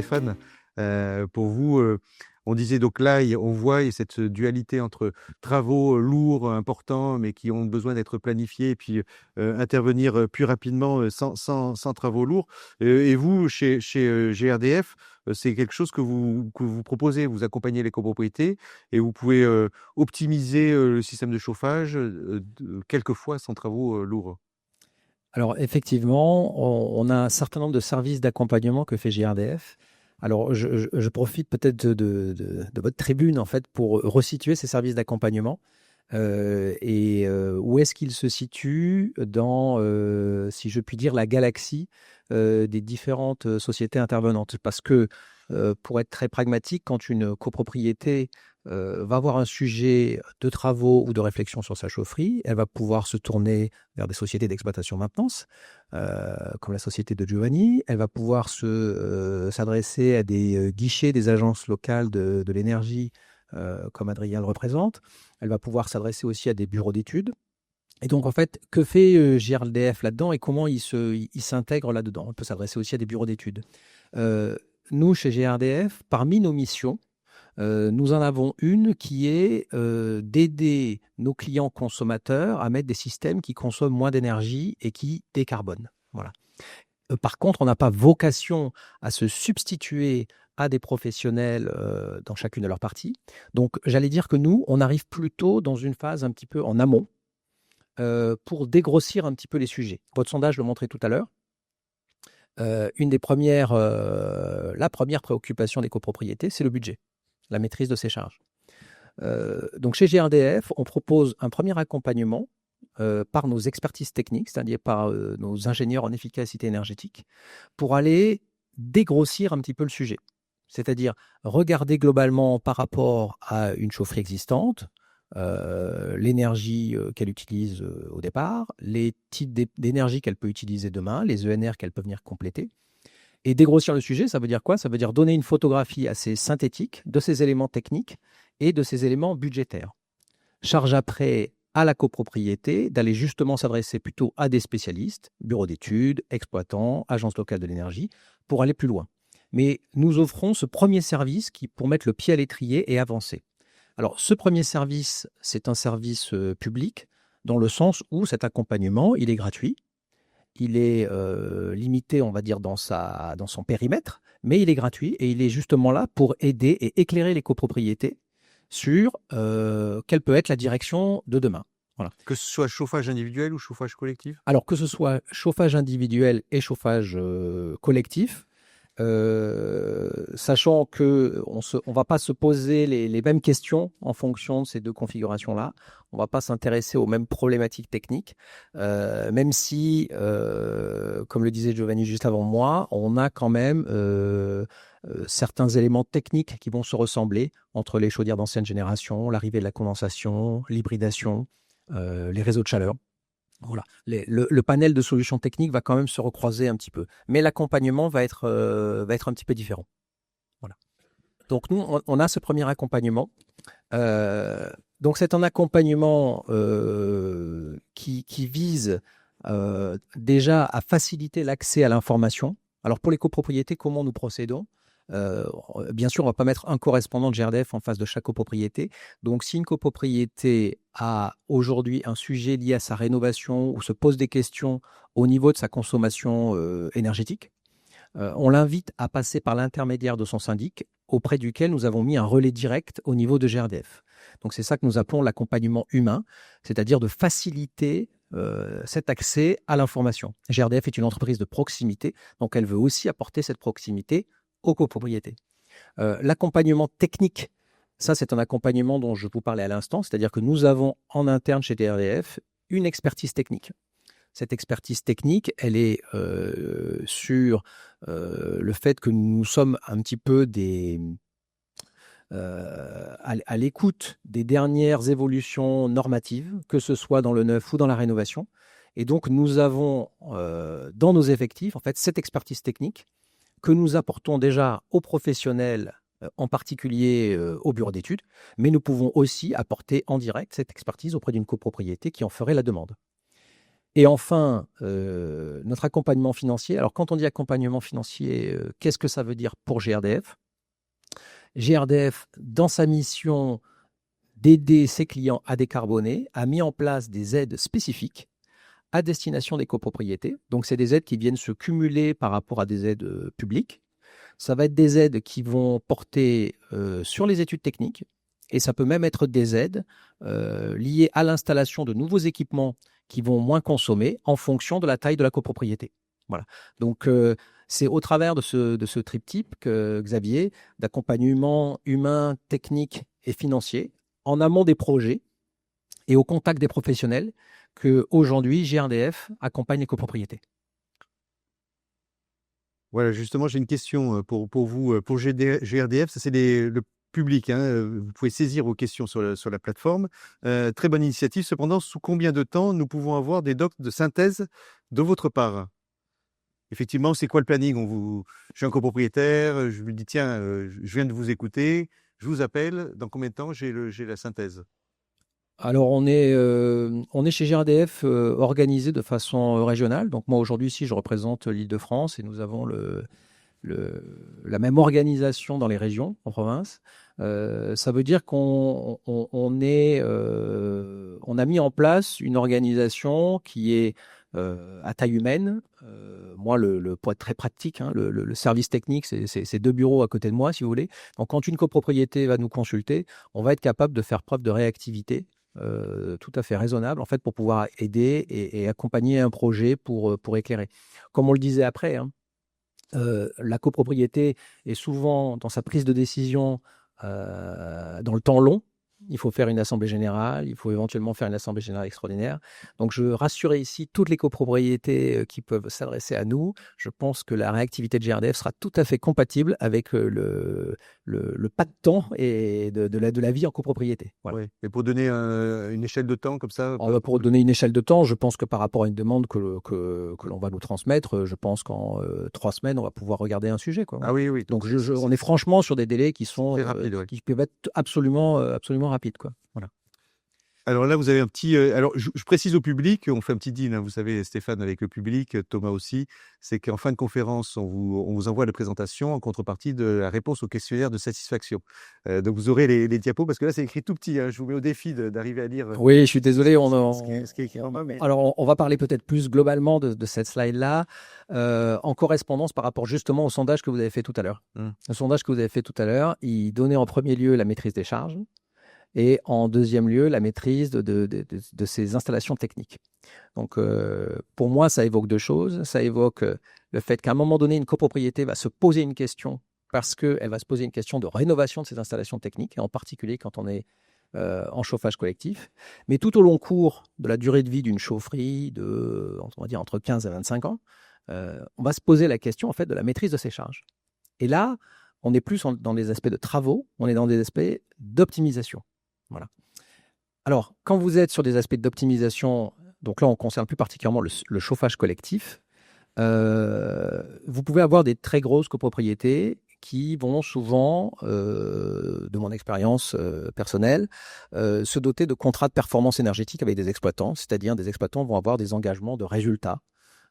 Stéphane. Pour vous, on disait donc là, on voit cette dualité entre travaux lourds, importants, mais qui ont besoin d'être planifiés, et puis intervenir plus rapidement sans travaux lourds. Et vous, chez GRDF, c'est quelque chose que vous proposez. Vous accompagnez les copropriétés et vous pouvez optimiser le système de chauffage quelquefois sans travaux lourds. Alors effectivement, on a un certain nombre de services d'accompagnement que fait GRDF. Alors je profite peut-être de votre tribune en fait pour resituer ces services d'accompagnement où est-ce qu'ils se situent dans, si je puis dire, la galaxie des différentes sociétés intervenantes. Parce que pour être très pragmatique, quand une copropriété va avoir un sujet de travaux ou de réflexion sur sa chaufferie, elle va pouvoir se tourner vers des sociétés d'exploitation maintenance, comme la société de Giovanni. Elle va pouvoir s'adresser à des guichets des agences locales de l'énergie, comme Adrien le représente. Elle va pouvoir s'adresser aussi à des bureaux d'études. Et donc, en fait, que fait GRDF là-dedans et comment il s'intègre là-dedans? On peut s'adresser aussi à des bureaux d'études. Nous, chez GRDF, parmi nos missions, nous en avons une qui est d'aider nos clients consommateurs à mettre des systèmes qui consomment moins d'énergie et qui décarbonent. Voilà. Par contre, on n'a pas vocation à se substituer à des professionnels dans chacune de leurs parties. Donc, j'allais dire que nous, on arrive plutôt dans une phase un petit peu en amont pour dégrossir un petit peu les sujets. Votre sondage le montrait tout à l'heure. La première préoccupation des copropriétés, c'est le budget, la maîtrise de ses charges. Donc chez GRDF, on propose un premier accompagnement par nos expertises techniques, c'est-à-dire par nos ingénieurs en efficacité énergétique, pour aller dégrossir un petit peu le sujet. C'est-à-dire regarder globalement par rapport à une chaufferie existante, l'énergie qu'elle utilise au départ, les types d'énergie qu'elle peut utiliser demain, les ENR qu'elle peut venir compléter. Et dégrossir le sujet, ça veut dire quoi? Ça veut dire donner une photographie assez synthétique de ces éléments techniques et de ces éléments budgétaires. Charge après à la copropriété d'aller justement s'adresser plutôt à des spécialistes, bureaux d'études, exploitants, agences locales de l'énergie, pour aller plus loin. Mais nous offrons ce premier service pour mettre le pied à l'étrier et avancer. Alors, ce premier service, c'est un service public, dans le sens où cet accompagnement, il est gratuit, il est limité, on va dire, dans son périmètre, mais il est gratuit et il est justement là pour aider et éclairer les copropriétés sur quelle peut être la direction de demain. Voilà. Que ce soit chauffage individuel ou chauffage collectif? Alors, que ce soit chauffage individuel et chauffage collectif, sachant qu'on ne va pas se poser les mêmes questions en fonction de ces deux configurations-là. On ne va pas s'intéresser aux mêmes problématiques techniques, même si, comme le disait Giovanni juste avant moi, on a quand même certains éléments techniques qui vont se ressembler entre les chaudières d'ancienne génération, l'arrivée de la condensation, l'hybridation, les réseaux de chaleur. Voilà. Le panel de solutions techniques va quand même se recroiser un petit peu, mais l'accompagnement va être un petit peu différent. Voilà. Donc nous, on a ce premier accompagnement. Donc c'est un accompagnement qui vise déjà à faciliter l'accès à l'information. Alors pour les copropriétés, comment nous procédons? Bien sûr, on ne va pas mettre un correspondant de GRDF en face de chaque copropriété. Donc, si une copropriété a aujourd'hui un sujet lié à sa rénovation ou se pose des questions au niveau de sa consommation énergétique, on l'invite à passer par l'intermédiaire de son syndic auprès duquel nous avons mis un relais direct au niveau de GRDF. Donc, c'est ça que nous appelons l'accompagnement humain, c'est-à-dire de faciliter cet accès à l'information. GRDF est une entreprise de proximité, donc elle veut aussi apporter cette proximité aux copropriétés. L'accompagnement technique, ça c'est un accompagnement dont je vous parlais à l'instant, c'est-à-dire que nous avons en interne chez GRDF une expertise technique. Cette expertise technique, elle est sur le fait que nous sommes un petit peu à l'écoute des dernières évolutions normatives, que ce soit dans le neuf ou dans la rénovation. Et donc nous avons dans nos effectifs en fait cette expertise technique que nous apportons déjà aux professionnels, en particulier au bureau d'études, mais nous pouvons aussi apporter en direct cette expertise auprès d'une copropriété qui en ferait la demande. Et enfin, notre accompagnement financier. Alors, quand on dit accompagnement financier, qu'est-ce que ça veut dire pour GRDF? GRDF, dans sa mission d'aider ses clients à décarboner, a mis en place des aides spécifiques à destination des copropriétés. Donc, c'est des aides qui viennent se cumuler par rapport à des aides publiques. Ça va être des aides qui vont porter sur les études techniques et ça peut même être des aides liées à l'installation de nouveaux équipements qui vont moins consommer en fonction de la taille de la copropriété. Voilà. Donc, c'est au travers de ce triptyque, Xavier, d'accompagnement humain, technique et financier, en amont des projets et au contact des professionnels, qu'aujourd'hui, GRDF accompagne les copropriétés. Voilà, justement, j'ai une question pour vous, pour GRDF, ça c'est le public, hein, vous pouvez saisir vos questions sur la plateforme. Très bonne initiative. Cependant, sous combien de temps nous pouvons avoir des docs de synthèse de votre part? Effectivement, c'est quoi le planning? Je suis un copropriétaire, je me dis tiens, je viens de vous écouter, je vous appelle, dans combien de temps j'ai la synthèse? Alors, on est chez GRDF organisé de façon régionale. Donc, moi, aujourd'hui, ici, je représente l'Île-de-France et nous avons la même organisation dans les régions, en province. Ça veut dire qu'on a mis en place une organisation qui est à taille humaine. Moi, pour être très pratique, hein, le service technique, c'est 2 bureaux à côté de moi, si vous voulez. Donc, quand une copropriété va nous consulter, on va être capable de faire preuve de réactivité tout à fait raisonnable, en fait, pour pouvoir aider et accompagner un projet pour éclairer. Comme on le disait après, hein, la copropriété est souvent dans sa prise de décision dans le temps long. Il faut faire une assemblée générale, il faut éventuellement faire une assemblée générale extraordinaire. Donc, je rassurais ici toutes les copropriétés qui peuvent s'adresser à nous. Je pense que la réactivité de GRDF sera tout à fait compatible avec le pas de temps et de la vie en copropriété. Voilà. Oui. Et pour donner une échelle de temps comme ça? Pour donner une échelle de temps, je pense que par rapport à une demande que l'on va nous transmettre, je pense qu'en 3 semaines, on va pouvoir regarder un sujet, quoi. Ah oui, oui. Donc, on est franchement sur des délais qui sont très rapides, ouais. qui peuvent être absolument rapides, quoi. Voilà. Alors là, vous avez un petit. Alors, je précise au public, on fait un petit deal, hein, vous savez, Stéphane, avec le public, Thomas aussi. C'est qu'en fin de conférence, on vous envoie la présentation en contrepartie de la réponse au questionnaire de satisfaction. Donc, vous aurez les diapos, parce que là, c'est écrit tout petit, hein. Je vous mets au défi d'arriver à lire. Oui, je suis désolé. Ce qui est écrit en bas, mais... Alors, on va parler peut-être plus globalement de cette slide-là, en correspondance par rapport justement au sondage que vous avez fait tout à l'heure. Le sondage que vous avez fait tout à l'heure, il donnait en premier lieu la maîtrise des charges. Et en deuxième lieu, la maîtrise de ces installations techniques. Donc, pour moi, ça évoque 2 choses. Ça évoque le fait qu'à un moment donné, une copropriété va se poser une question parce qu'elle va se poser une question de rénovation de ses installations techniques, et en particulier quand on est en chauffage collectif. Mais tout au long cours de la durée de vie d'une chaufferie, on va dire entre 15 et 25 ans, on va se poser la question en fait de la maîtrise de ses charges. Et là, on est plus dans les aspects de travaux, on est dans des aspects d'optimisation. Voilà. Alors, quand vous êtes sur des aspects d'optimisation, donc là, on concerne plus particulièrement le chauffage collectif, vous pouvez avoir des très grosses copropriétés qui vont souvent, de mon expérience personnelle, se doter de contrats de performance énergétique avec des exploitants, c'est-à-dire des exploitants vont avoir des engagements de résultats.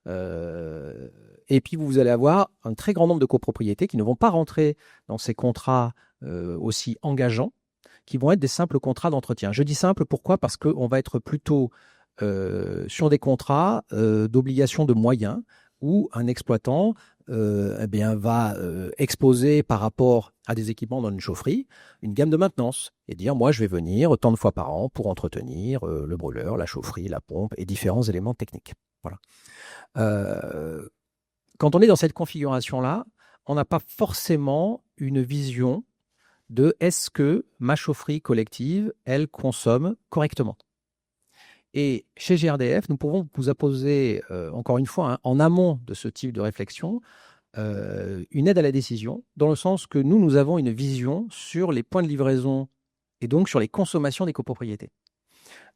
Et puis, vous allez avoir un très grand nombre de copropriétés qui ne vont pas rentrer dans ces contrats aussi engageants, qui vont être des simples contrats d'entretien. Je dis simple, pourquoi? Parce qu'on va être plutôt sur des contrats d'obligation de moyens où un exploitant va exposer par rapport à des équipements dans une chaufferie une gamme de maintenance et dire moi je vais venir tant de fois par an pour entretenir le brûleur, la chaufferie, la pompe et différents éléments techniques. Voilà. Quand on est dans cette configuration-là, on n'a pas forcément une vision de est-ce que ma chaufferie collective, elle consomme correctement. Et chez GRDF, nous pouvons vous apposer, encore une fois, hein, en amont de ce type de réflexion, une aide à la décision, dans le sens que nous avons une vision sur les points de livraison et donc sur les consommations des copropriétés.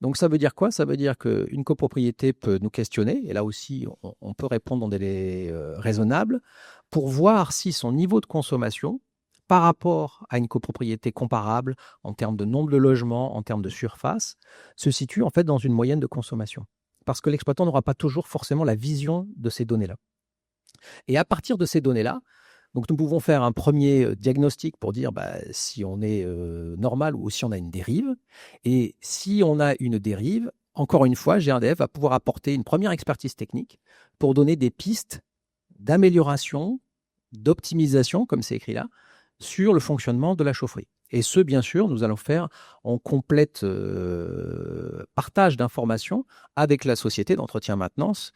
Donc ça veut dire quoi? Ça veut dire qu'une copropriété peut nous questionner, et là aussi on peut répondre dans des délais raisonnables, pour voir si son niveau de consommation, par rapport à une copropriété comparable en termes de nombre de logements, en termes de surface, se situe en fait dans une moyenne de consommation. parce que l'exploitant n'aura pas toujours forcément la vision de ces données-là. Et à partir de ces données-là, donc nous pouvons faire un premier diagnostic pour dire si on est normal ou si on a une dérive. Et si on a une dérive, encore une fois, GRDF va pouvoir apporter une première expertise technique pour donner des pistes d'amélioration, d'optimisation, comme c'est écrit là, sur le fonctionnement de la chaufferie. Et ce, bien sûr, nous allons faire en complète partage d'informations avec la société d'entretien-maintenance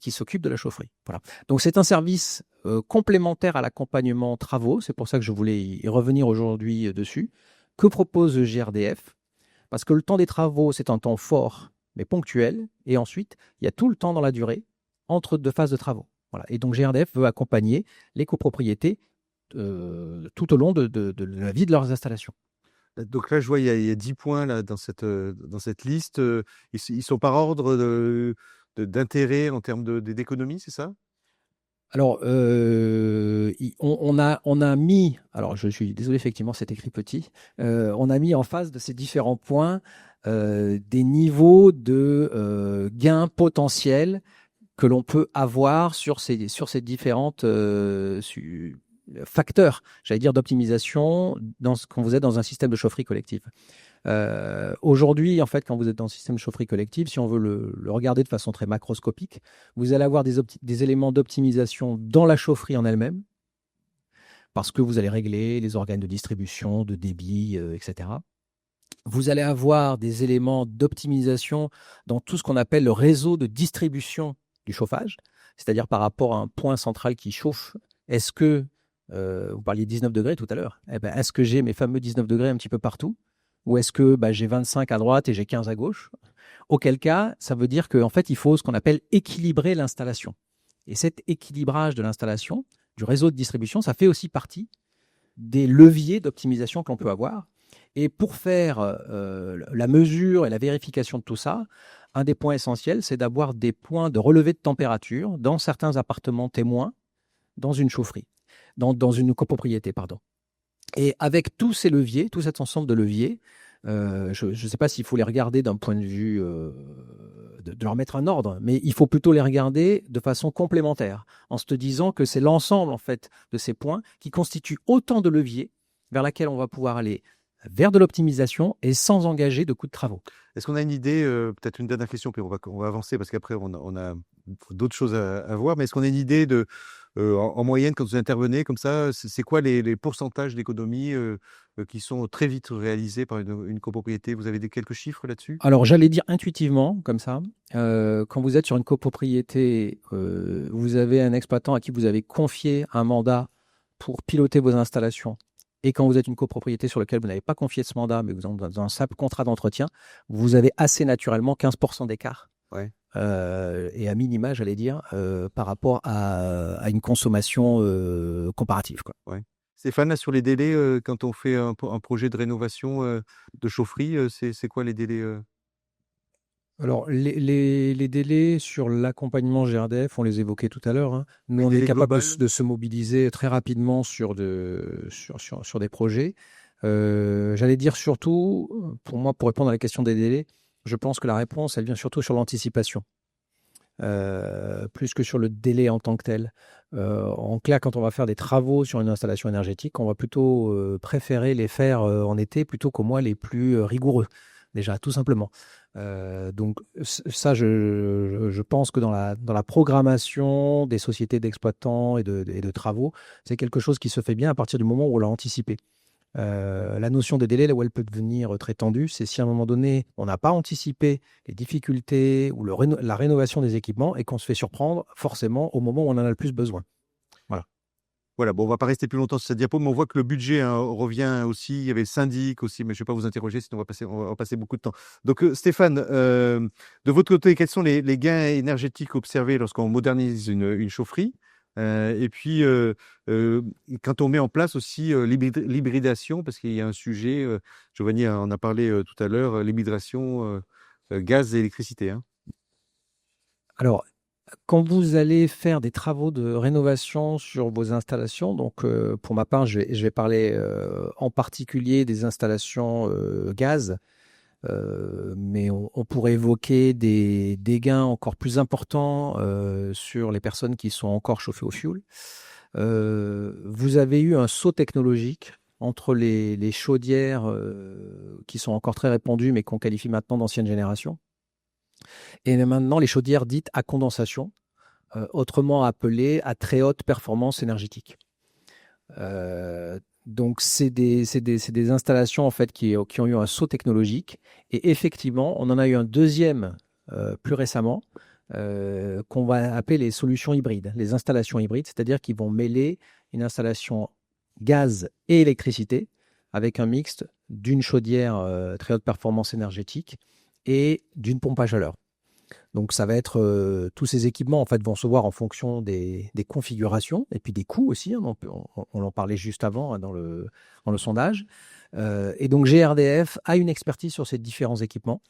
qui s'occupe de la chaufferie. Voilà. Donc, c'est un service complémentaire à l'accompagnement travaux. C'est pour ça que je voulais y revenir aujourd'hui dessus. Que propose GRDF? Parce que le temps des travaux, c'est un temps fort, mais ponctuel. Et ensuite, il y a tout le temps dans la durée entre deux phases de travaux. Voilà. Et donc, GRDF veut accompagner les copropriétés tout au long de la vie de leurs installations. Donc là, je vois, il y a 10 points là, dans cette liste. Ils sont par ordre d'intérêt en termes d'économie, c'est ça? Alors, on a mis, alors je suis désolé, effectivement, c'est écrit petit, on a mis en face de ces différents points des niveaux de gains potentiels que l'on peut avoir sur ces différentes facteurs, j'allais dire, d'optimisation quand vous êtes dans un système de chaufferie collective. Aujourd'hui, en fait, quand vous êtes dans le système de chaufferie collective, si on veut le regarder de façon très macroscopique, vous allez avoir des éléments d'optimisation dans la chaufferie en elle-même, parce que vous allez régler les organes de distribution, de débit, etc. Vous allez avoir des éléments d'optimisation dans tout ce qu'on appelle le réseau de distribution du chauffage, c'est-à-dire par rapport à un point central qui chauffe. Est-ce que, vous parliez de 19 degrés tout à l'heure, est-ce que j'ai mes fameux 19 degrés un petit peu partout? Ou est-ce que j'ai 25 à droite et j'ai 15 à gauche? Auquel cas, ça veut dire qu'en fait, il faut ce qu'on appelle équilibrer l'installation. Et cet équilibrage de l'installation, du réseau de distribution, ça fait aussi partie des leviers d'optimisation que l'on peut avoir. Et pour faire la mesure et la vérification de tout ça, un des points essentiels, c'est d'avoir des points de relevé de température dans certains appartements témoins, dans une chaufferie, dans une copropriété, pardon. Et avec tous ces leviers, tout cet ensemble de leviers, je ne sais pas s'il faut les regarder d'un point de vue de leur mettre un ordre, mais il faut plutôt les regarder de façon complémentaire, en se disant que c'est l'ensemble en fait de ces points qui constituent autant de leviers vers lesquels on va pouvoir aller vers de l'optimisation et sans engager de coûts de travaux. Est-ce qu'on a une idée, peut-être une dernière question, puis on va avancer parce qu'après on a d'autres choses à voir, mais est-ce qu'on a une idée en moyenne, quand vous intervenez comme ça, c'est quoi les pourcentages d'économies qui sont très vite réalisés par une copropriété? Vous avez quelques chiffres là-dessus? Alors, j'allais dire intuitivement, comme ça, quand vous êtes sur une copropriété, vous avez un exploitant à qui vous avez confié un mandat pour piloter vos installations. Et quand vous êtes une copropriété sur laquelle vous n'avez pas confié ce mandat, mais vous êtes dans un simple contrat d'entretien, vous avez assez naturellement 15% d'écart. Ouais. Et à minima, j'allais dire, par rapport à une consommation comparative, quoi. Ouais. Stéphane, là, sur les délais, quand on fait un projet de rénovation de chaufferie, c'est quoi les délais Alors, les délais sur l'accompagnement GRDF, on les évoquait tout à l'heure, hein. Nous, on est délais capable global? de se mobiliser très rapidement sur des projets. J'allais dire surtout, pour moi, pour répondre à la question des délais, je pense que la réponse, elle vient surtout sur l'anticipation, plus que sur le délai en tant que tel. En clair, quand on va faire des travaux sur une installation énergétique, on va plutôt préférer les faire en été plutôt qu'au mois les plus rigoureux, déjà, tout simplement. Donc ça, je pense que dans la programmation des sociétés d'exploitants et de travaux, c'est quelque chose qui se fait bien à partir du moment où on l'a anticipé. La notion des délais, là où elle peut devenir très tendue, c'est si à un moment donné, on n'a pas anticipé les difficultés ou la rénovation des équipements et qu'on se fait surprendre forcément au moment où on en a le plus besoin. Voilà. Voilà, bon, on va pas rester plus longtemps sur cette diapo, mais on voit que le budget revient aussi. Il y avait le syndic aussi, mais je ne vais pas vous interroger, sinon on va passer beaucoup de temps. Donc, Stéphane, de votre côté, quels sont les gains énergétiques observés lorsqu'on modernise une chaufferie? Et puis, quand on met en place aussi l'hybridation, parce qu'il y a un sujet, Giovanni en a parlé tout à l'heure, l'hybridation gaz et électricité, hein. Alors, quand vous allez faire des travaux de rénovation sur vos installations, donc pour ma part, je vais parler en particulier des installations gaz. mais on pourrait évoquer des gains encore plus importants sur les personnes qui sont encore chauffées au fioul. Vous avez eu un saut technologique entre les chaudières qui sont encore très répandues, mais qu'on qualifie maintenant d'ancienne génération, et maintenant les chaudières dites à condensation, autrement appelées à très haute performance énergétique. Donc c'est des installations en fait qui ont eu un saut technologique, et effectivement on en a eu un deuxième plus récemment qu'on va appeler les solutions hybrides, les installations hybrides, c'est-à-dire qu'ils vont mêler une installation gaz et électricité avec un mixte d'une chaudière très haute performance énergétique et d'une pompe à chaleur. Donc ça va être tous ces équipements en fait vont se voir en fonction des configurations et puis des coûts aussi, hein, on en parlait juste avant, hein, dans le sondage. Et donc GRDF a une expertise sur ces différents équipements.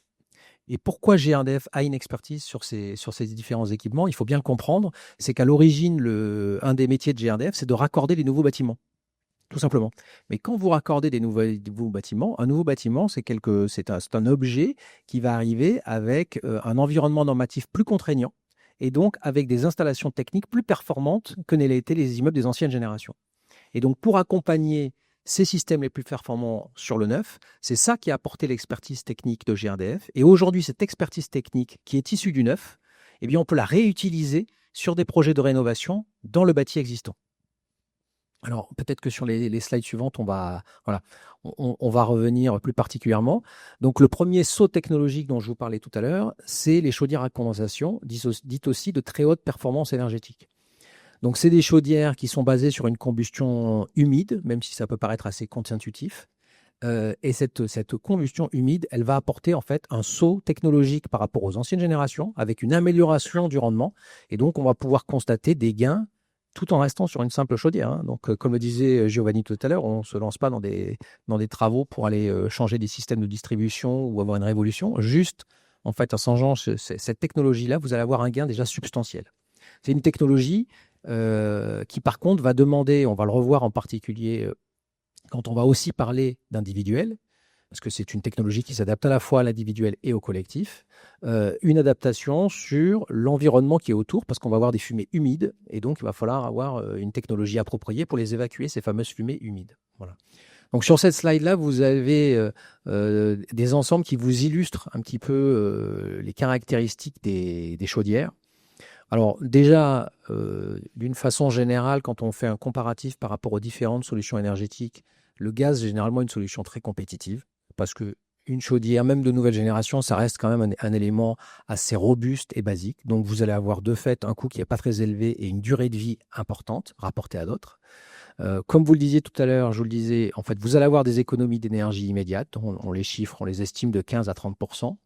Et pourquoi GRDF a une expertise sur ces différents équipements? Il faut bien le comprendre, c'est qu'à l'origine, un des métiers de GRDF, c'est de raccorder les nouveaux bâtiments, tout simplement. Mais quand vous raccordez des nouveaux bâtiments, un nouveau bâtiment, c'est un objet qui va arriver avec un environnement normatif plus contraignant et donc avec des installations techniques plus performantes que n'étaient été les immeubles des anciennes générations. Et donc pour accompagner ces systèmes les plus performants sur le neuf, c'est ça qui a apporté l'expertise technique de GRDF. Et aujourd'hui, cette expertise technique qui est issue du neuf, eh bien, on peut la réutiliser sur des projets de rénovation dans le bâti existant. Alors, peut-être que sur les slides suivantes, on va revenir plus particulièrement. Donc, le premier saut technologique dont je vous parlais tout à l'heure, c'est les chaudières à condensation, dites aussi de très haute performance énergétique. Donc, c'est des chaudières qui sont basées sur une combustion humide, même si ça peut paraître assez contre-intuitif. Et cette combustion humide, elle va apporter en fait un saut technologique par rapport aux anciennes générations, avec une amélioration du rendement. Et donc, on va pouvoir constater des gains tout en restant sur une simple chaudière, hein. Donc, comme le disait Giovanni tout à l'heure, on ne se lance pas dans des travaux pour aller changer des systèmes de distribution ou avoir une révolution. Juste, en fait, en changeant cette technologie-là, vous allez avoir un gain déjà substantiel. C'est une technologie qui, par contre, va demander, on va le revoir en particulier quand on va aussi parler d'individuel, parce que c'est une technologie qui s'adapte à la fois à l'individuel et au collectif, une adaptation sur l'environnement qui est autour, parce qu'on va avoir des fumées humides, et donc il va falloir avoir une technologie appropriée pour les évacuer, ces fameuses fumées humides. Voilà. Donc sur cette slide-là, vous avez des ensembles qui vous illustrent un petit peu les caractéristiques des chaudières. Alors déjà, d'une façon générale, quand on fait un comparatif par rapport aux différentes solutions énergétiques, le gaz est généralement une solution très compétitive, parce qu'une chaudière, même de nouvelle génération, ça reste quand même un élément assez robuste et basique. Donc vous allez avoir de fait un coût qui n'est pas très élevé et une durée de vie importante rapportée à d'autres. Comme vous le disiez tout à l'heure, je vous le disais, en fait, vous allez avoir des économies d'énergie immédiates. On les chiffre, on les estime de 15 à 30%.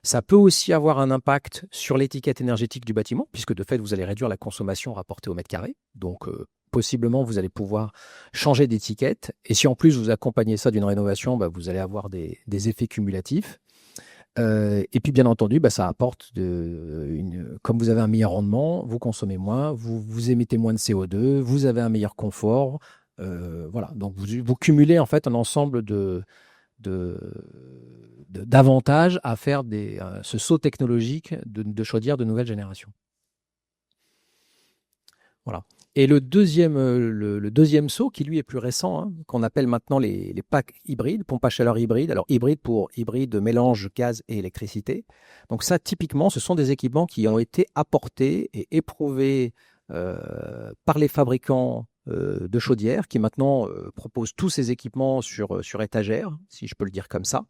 Ça peut aussi avoir un impact sur l'étiquette énergétique du bâtiment, puisque de fait, vous allez réduire la consommation rapportée au mètre carré. Donc, possiblement, vous allez pouvoir changer d'étiquette. Et si en plus, vous accompagnez ça d'une rénovation, vous allez avoir des effets cumulatifs. Et puis, bien entendu, ça apporte, comme vous avez un meilleur rendement, vous consommez moins, vous émettez moins de CO2, vous avez un meilleur confort. Voilà. Donc, vous cumulez en fait un ensemble d'avantages à faire ce saut technologique de chaudière de nouvelle génération. Voilà. Et le deuxième saut, qui lui est plus récent, hein, qu'on appelle maintenant les packs hybrides, pompes à chaleur hybrides. Alors hybride pour hybride mélange gaz et électricité. Donc ça, typiquement, ce sont des équipements qui ont été apportés et éprouvés par les fabricants de chaudières, qui maintenant proposent tous ces équipements sur étagère, si je peux le dire comme ça,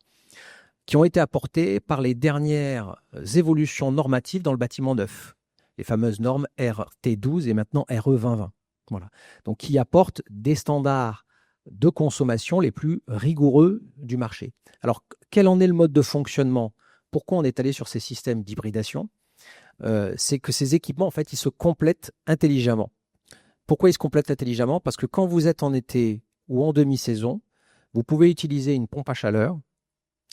qui ont été apportés par les dernières évolutions normatives dans le bâtiment neuf, les fameuses normes RT12 et maintenant RE 2020. Voilà. Donc, qui apportent des standards de consommation les plus rigoureux du marché. Alors, quel en est le mode de fonctionnement? Pourquoi on est allé sur ces systèmes d'hybridation? C'est que ces équipements, en fait, ils se complètent intelligemment. Pourquoi ils se complètent intelligemment? Parce que quand vous êtes en été ou en demi-saison, vous pouvez utiliser une pompe à chaleur.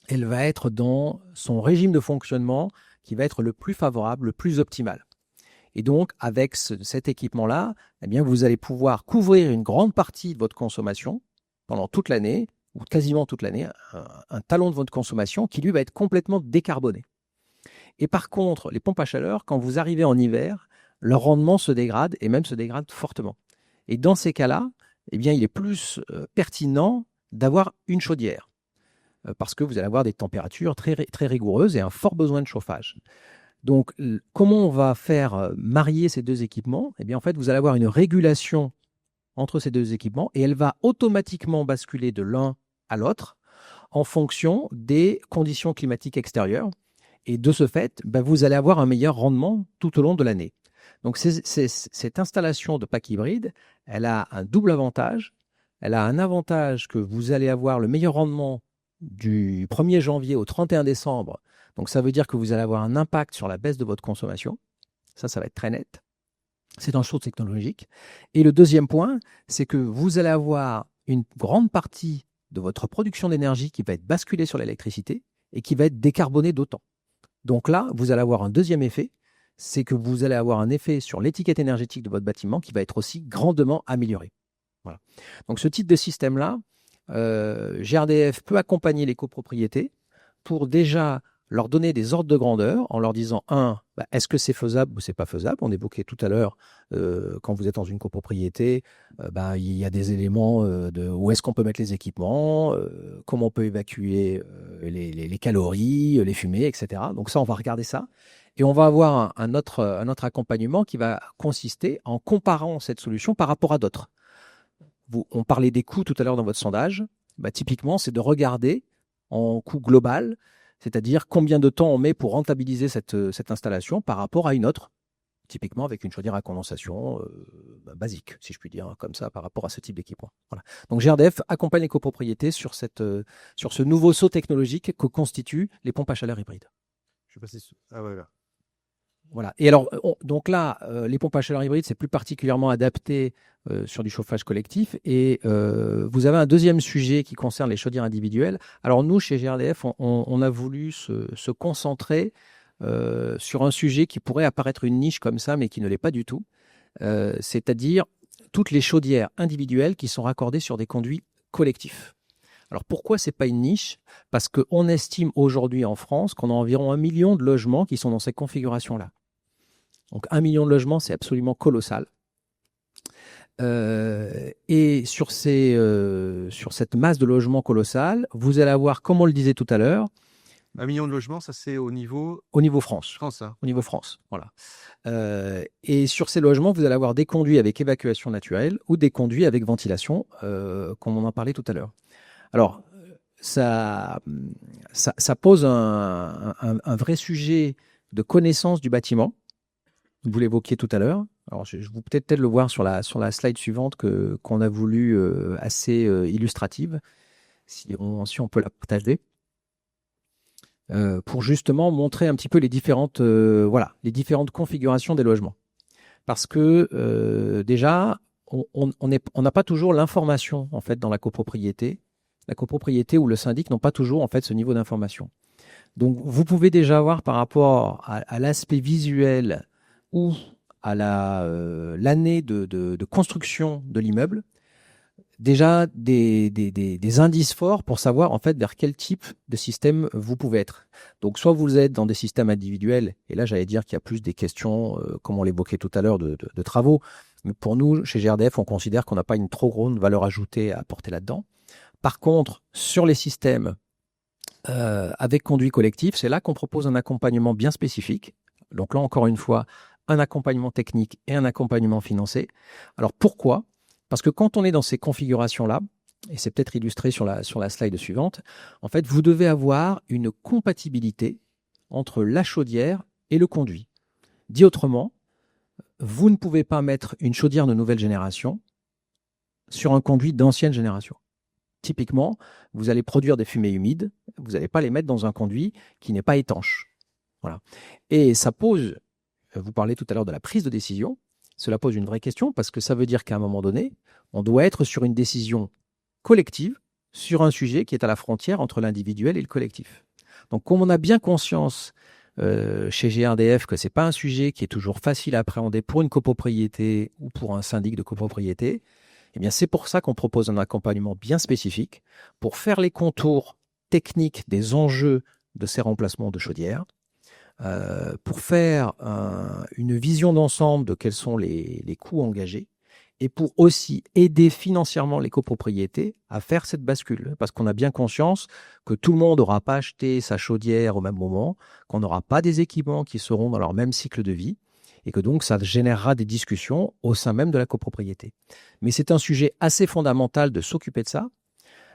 Elle va être dans son régime de fonctionnement qui va être le plus favorable, le plus optimal. Et donc, avec cet équipement-là, eh bien, vous allez pouvoir couvrir une grande partie de votre consommation pendant toute l'année, ou quasiment toute l'année, un talon de votre consommation qui, lui, va être complètement décarboné. Et par contre, les pompes à chaleur, quand vous arrivez en hiver, leur rendement se dégrade et même se dégrade fortement. Et dans ces cas-là, eh bien, il est plus pertinent d'avoir une chaudière parce que vous allez avoir des températures très, très rigoureuses et un fort besoin de chauffage. Donc, comment on va faire marier ces deux équipements? Eh bien, en fait, vous allez avoir une régulation entre ces deux équipements et elle va automatiquement basculer de l'un à l'autre en fonction des conditions climatiques extérieures. Et de ce fait, vous allez avoir un meilleur rendement tout au long de l'année. Donc, cette installation de pack hybride, elle a un double avantage. Elle a un avantage que vous allez avoir le meilleur rendement du 1er janvier au 31 décembre. Donc, ça veut dire que vous allez avoir un impact sur la baisse de votre consommation. Ça va être très net. C'est un saut technologique. Et le deuxième point, c'est que vous allez avoir une grande partie de votre production d'énergie qui va être basculée sur l'électricité et qui va être décarbonée d'autant. Donc là, vous allez avoir un deuxième effet, c'est que vous allez avoir un effet sur l'étiquette énergétique de votre bâtiment qui va être aussi grandement amélioré. Voilà. Donc ce type de système-là, GRDF peut accompagner les copropriétés pour déjà leur donner des ordres de grandeur en leur disant, est-ce que c'est faisable ou c'est pas faisable? On évoquait tout à l'heure, quand vous êtes dans une copropriété, il y a des éléments de où est-ce qu'on peut mettre les équipements, comment on peut évacuer les calories, les fumées, etc. Donc ça, on va regarder ça. Et on va avoir un autre accompagnement qui va consister en comparant cette solution par rapport à d'autres. On parlait des coûts tout à l'heure dans votre sondage. Typiquement, c'est de regarder en coût global, c'est-à-dire combien de temps on met pour rentabiliser cette installation par rapport à une autre, typiquement avec une chaudière à condensation basique, si je puis dire, comme ça, par rapport à ce type d'équipement. Voilà. Donc GRDF accompagne les copropriétés sur ce nouveau saut technologique que constituent les pompes à chaleur hybrides. Je vais passer sous. Ah voilà. Voilà. Et alors, donc là, les pompes à chaleur hybrides, c'est plus particulièrement adapté sur du chauffage collectif. Et vous avez un deuxième sujet qui concerne les chaudières individuelles. Alors nous, chez GRDF, on a voulu se concentrer sur un sujet qui pourrait apparaître une niche comme ça, mais qui ne l'est pas du tout. C'est-à-dire toutes les chaudières individuelles qui sont raccordées sur des conduits collectifs. Alors pourquoi ce n'est pas une niche? Parce qu'on estime aujourd'hui en France qu'on a environ 1 million de logements qui sont dans ces configurations-là. Donc 1 million de logements, c'est absolument colossal. Et sur cette masse de logements colossale, vous allez avoir, comme on le disait tout à l'heure, 1 million de logements, ça c'est au niveau France. France, hein. Au niveau France, voilà. Et sur ces logements, vous allez avoir des conduits avec évacuation naturelle ou des conduits avec ventilation, comme on en parlait tout à l'heure. Alors, ça pose un vrai sujet de connaissance du bâtiment. Vous l'évoquiez tout à l'heure. Alors, je vous peut-être le voir sur la slide suivante qu'on a voulu assez illustrative, si on peut la partager, pour justement montrer un petit peu les différentes configurations des logements. Parce que déjà, on n'a pas toujours l'information en fait dans la copropriété. La copropriété ou le syndic n'ont pas toujours en fait ce niveau d'information. Donc vous pouvez déjà voir par rapport à l'aspect visuel ou à l'année de construction de l'immeuble, déjà des indices forts pour savoir en fait vers quel type de système vous pouvez être. Donc soit vous êtes dans des systèmes individuels, et là j'allais dire qu'il y a plus des questions, comme on l'évoquait tout à l'heure, de travaux. Mais pour nous, chez GRDF, on considère qu'on n'a pas une trop grande valeur ajoutée à apporter là-dedans. Par contre, sur les systèmes avec conduit collectif, c'est là qu'on propose un accompagnement bien spécifique. Donc là, encore une fois, un accompagnement technique et un accompagnement financier. Alors pourquoi? Parce que quand on est dans ces configurations-là, et c'est peut-être illustré sur la slide suivante, en fait, vous devez avoir une compatibilité entre la chaudière et le conduit. Dit autrement, vous ne pouvez pas mettre une chaudière de nouvelle génération sur un conduit d'ancienne génération. Typiquement, vous allez produire des fumées humides, vous n'allez pas les mettre dans un conduit qui n'est pas étanche. Voilà. Et ça pose, vous parlez tout à l'heure de la prise de décision, cela pose une vraie question parce que ça veut dire qu'à un moment donné, on doit être sur une décision collective sur un sujet qui est à la frontière entre l'individuel et le collectif. Donc, comme on a bien conscience chez GRDF que ce n'est pas un sujet qui est toujours facile à appréhender pour une copropriété ou pour un syndic de copropriété, Eh bien, c'est pour ça qu'on propose un accompagnement bien spécifique pour faire les contours techniques des enjeux de ces remplacements de chaudières, pour faire une vision d'ensemble de quels sont les coûts engagés et pour aussi aider financièrement les copropriétés à faire cette bascule. Parce qu'on a bien conscience que tout le monde n'aura pas acheté sa chaudière au même moment, qu'on n'aura pas des équipements qui seront dans leur même cycle de vie et que donc ça générera des discussions au sein même de la copropriété. Mais c'est un sujet assez fondamental de s'occuper de ça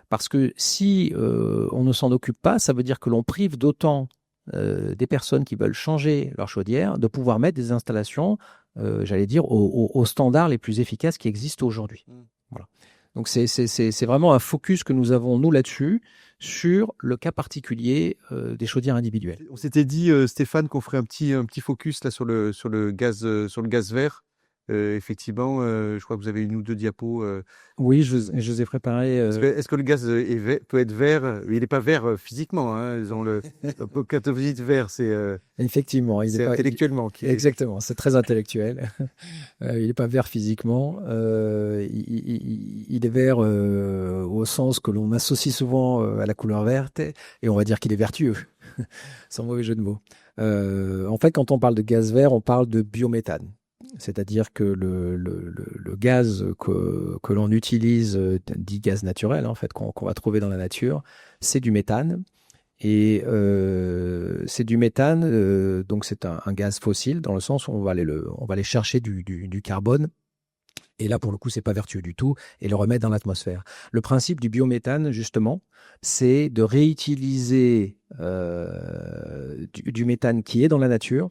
parce que si on ne s'en occupe pas, ça veut dire que l'on prive d'autant des personnes qui veulent changer leur chaudière de pouvoir mettre des installations, j'allais dire, aux standards les plus efficaces qui existent aujourd'hui. Voilà. Donc c'est vraiment un focus que nous avons, nous, là-dessus, sur le cas particulier des chaudières individuelles. On s'était dit, Stéphane, qu'on ferait un petit focus là sur le gaz vert. Effectivement, je crois que vous avez 1 ou 2 diapos. Oui, je vous ai préparé. Est-ce que le gaz peut être vert? Il n'est pas vert physiquement. Hein, ils ont quand vous dites vert, c'est Effectivement, c'est intellectuellement. Exactement, c'est très intellectuel. Il n'est pas vert physiquement. Il est vert au sens que l'on associe souvent à la couleur verte, et on va dire qu'il est vertueux, sans mauvais jeu de mots. En fait, quand on parle de gaz vert, on parle de biométhane. C'est-à-dire que le gaz que l'on utilise, dit gaz naturel, en fait, qu'on va trouver dans la nature, c'est du méthane. Et c'est du méthane, donc c'est un gaz fossile, dans le sens où on va aller chercher du carbone. Et là, pour le coup, c'est pas vertueux du tout, et le remettre dans l'atmosphère. Le principe du biométhane, justement, c'est de réutiliser du méthane qui est dans la nature.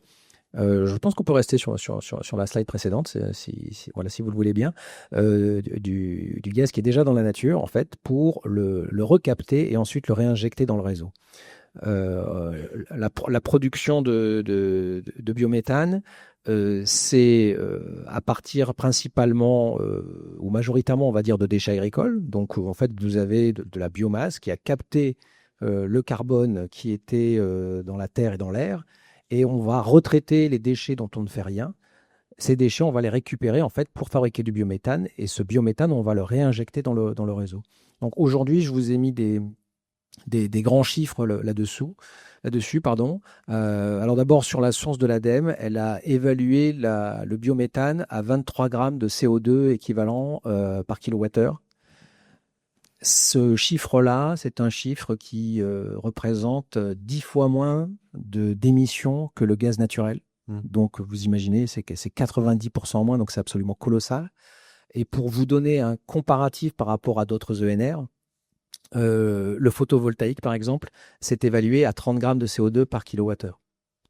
Je pense qu'on peut rester sur la slide précédente, si vous le voulez bien, du gaz qui est déjà dans la nature, en fait, pour le recapter et ensuite le réinjecter dans le réseau. La production de biométhane, c'est à partir principalement ou majoritairement, on va dire, de déchets agricoles. Donc, en fait, vous avez de la biomasse qui a capté le carbone qui était dans la terre et dans l'air, et on va retraiter les déchets dont on ne fait rien. Ces déchets, on va les récupérer en fait pour fabriquer du biométhane, et ce biométhane, on va le réinjecter dans le réseau. Donc aujourd'hui, je vous ai mis des grands chiffres là-dessus. Alors d'abord, sur la source de l'ADEME, elle a évalué le biométhane à 23 grammes de CO2 équivalent par kilowattheure. Ce chiffre-là, c'est un chiffre qui représente 10 fois moins d'émissions que le gaz naturel. Donc, vous imaginez, c'est 90% moins, donc c'est absolument colossal. Et pour vous donner un comparatif par rapport à d'autres ENR, le photovoltaïque, par exemple, c'est évalué à 30 grammes de CO2 par kilowattheure.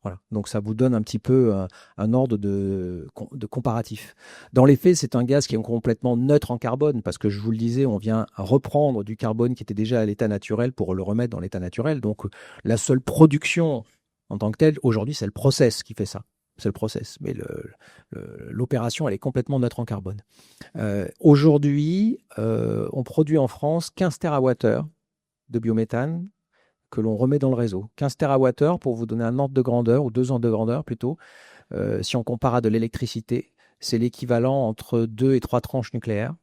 Voilà. Donc ça vous donne un petit peu un ordre de comparatif. Dans les faits, c'est un gaz qui est complètement neutre en carbone, parce que je vous le disais, on vient reprendre du carbone qui était déjà à l'état naturel pour le remettre dans l'état naturel. Donc la seule production en tant que telle, aujourd'hui, c'est le process qui fait ça. C'est le process, mais l'opération, elle est complètement neutre en carbone. Aujourd'hui, on produit en France 15 TWh de biométhane que l'on remet dans le réseau. 15 TWh, pour vous donner un ordre de grandeur, ou 2 ordres de grandeur plutôt, si on compare à de l'électricité, c'est l'équivalent entre 2 et 3 tranches nucléaires.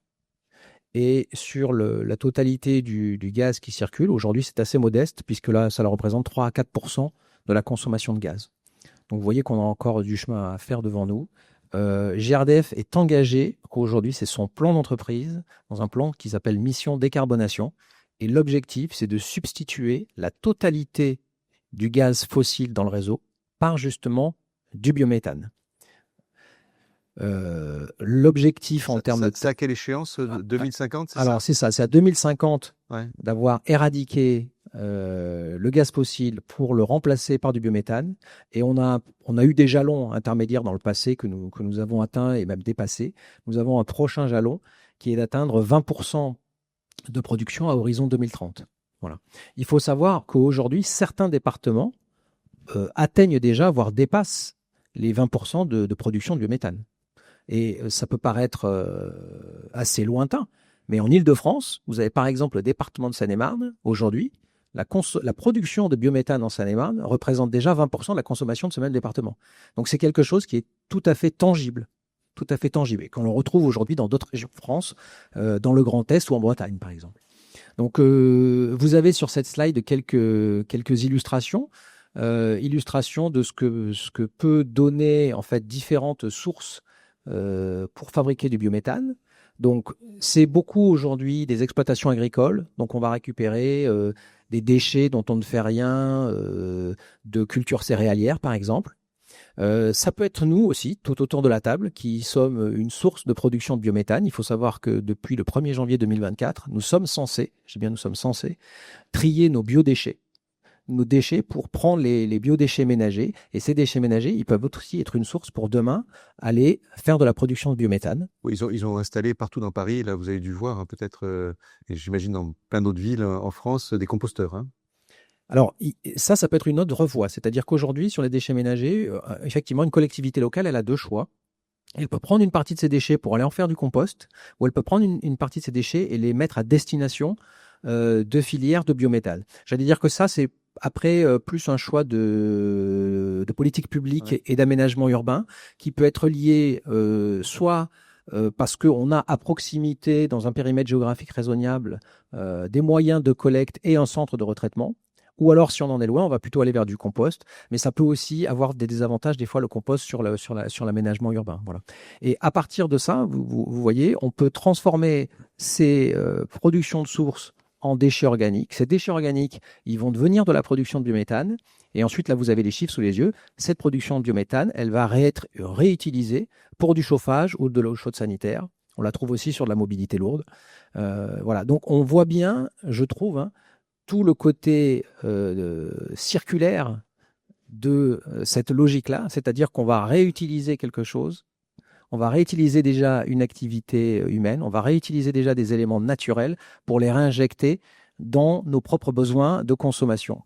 Et sur la totalité du gaz qui circule, aujourd'hui c'est assez modeste, puisque là ça représente 3 à 4% de la consommation de gaz. Donc vous voyez qu'on a encore du chemin à faire devant nous. GRDF est engagé, aujourd'hui c'est son plan d'entreprise, dans un plan qui s'appelle Mission Décarbonation. Et l'objectif, c'est de substituer la totalité du gaz fossile dans le réseau par justement du biométhane. L'objectif en termes de... C'est à quelle échéance? 2050, c'est ça? Alors c'est ça, c'est à 2050 ouais. D'avoir éradiqué le gaz fossile pour le remplacer par du biométhane. Et on a eu des jalons intermédiaires dans le passé que nous avons atteints et même dépassés. Nous avons un prochain jalon qui est d'atteindre 20% de production à horizon 2030. Voilà. Il faut savoir qu'aujourd'hui, certains départements atteignent déjà, voire dépassent les 20% de production de biométhane. Et ça peut paraître assez lointain, mais en Île-de-France, vous avez par exemple le département de Seine-et-Marne. Aujourd'hui, la production de biométhane en Seine-et-Marne représente déjà 20% de la consommation de ce même département. Donc c'est quelque chose qui est tout à fait tangible. tout à fait tangible, et qu'on le retrouve aujourd'hui dans d'autres régions de France, dans le Grand Est ou en Bretagne, par exemple. Donc, vous avez sur cette slide quelques illustrations, illustrations de ce que peut donner en fait différentes sources pour fabriquer du biométhane. Donc, c'est beaucoup aujourd'hui des exploitations agricoles. Donc, on va récupérer des déchets dont on ne fait rien, de cultures céréalières, par exemple. Ça peut être nous aussi, tout autour de la table, qui sommes une source de production de biométhane. Il faut savoir que depuis le 1er janvier 2024, nous sommes censés trier nos biodéchets. Nos déchets pour prendre les biodéchets ménagers. Et ces déchets ménagers, ils peuvent aussi être une source pour demain aller faire de la production de biométhane. Oui, ils ont installé partout dans Paris, là vous avez dû voir peut-être, et j'imagine dans plein d'autres villes en France, des composteurs. Hein. Alors, ça peut être une autre voie. C'est-à-dire qu'aujourd'hui, sur les déchets ménagers, effectivement, une collectivité locale, elle a deux choix. Elle peut prendre une partie de ses déchets pour aller en faire du compost, ou elle peut prendre une partie de ses déchets et les mettre à destination de filières de biométhane. J'allais dire que ça, c'est après plus un choix de politique publique et d'aménagement urbain qui peut être lié soit parce qu'on a à proximité, dans un périmètre géographique raisonnable, des moyens de collecte et un centre de retraitement. Ou alors, si on en est loin, on va plutôt aller vers du compost. Mais ça peut aussi avoir des désavantages, des fois, le compost sur l'aménagement urbain. Voilà. Et à partir de ça, vous voyez, on peut transformer ces productions de sources en déchets organiques. Ces déchets organiques, ils vont devenir de la production de biométhane. Et ensuite, là, vous avez les chiffres sous les yeux. Cette production de biométhane, elle va être réutilisée pour du chauffage ou de l'eau chaude sanitaire. On la trouve aussi sur de la mobilité lourde. Voilà. Donc, on voit bien, je trouve, tout le côté circulaire de cette logique-là, c'est-à-dire qu'on va réutiliser quelque chose, on va réutiliser déjà une activité humaine, on va réutiliser déjà des éléments naturels pour les réinjecter dans nos propres besoins de consommation.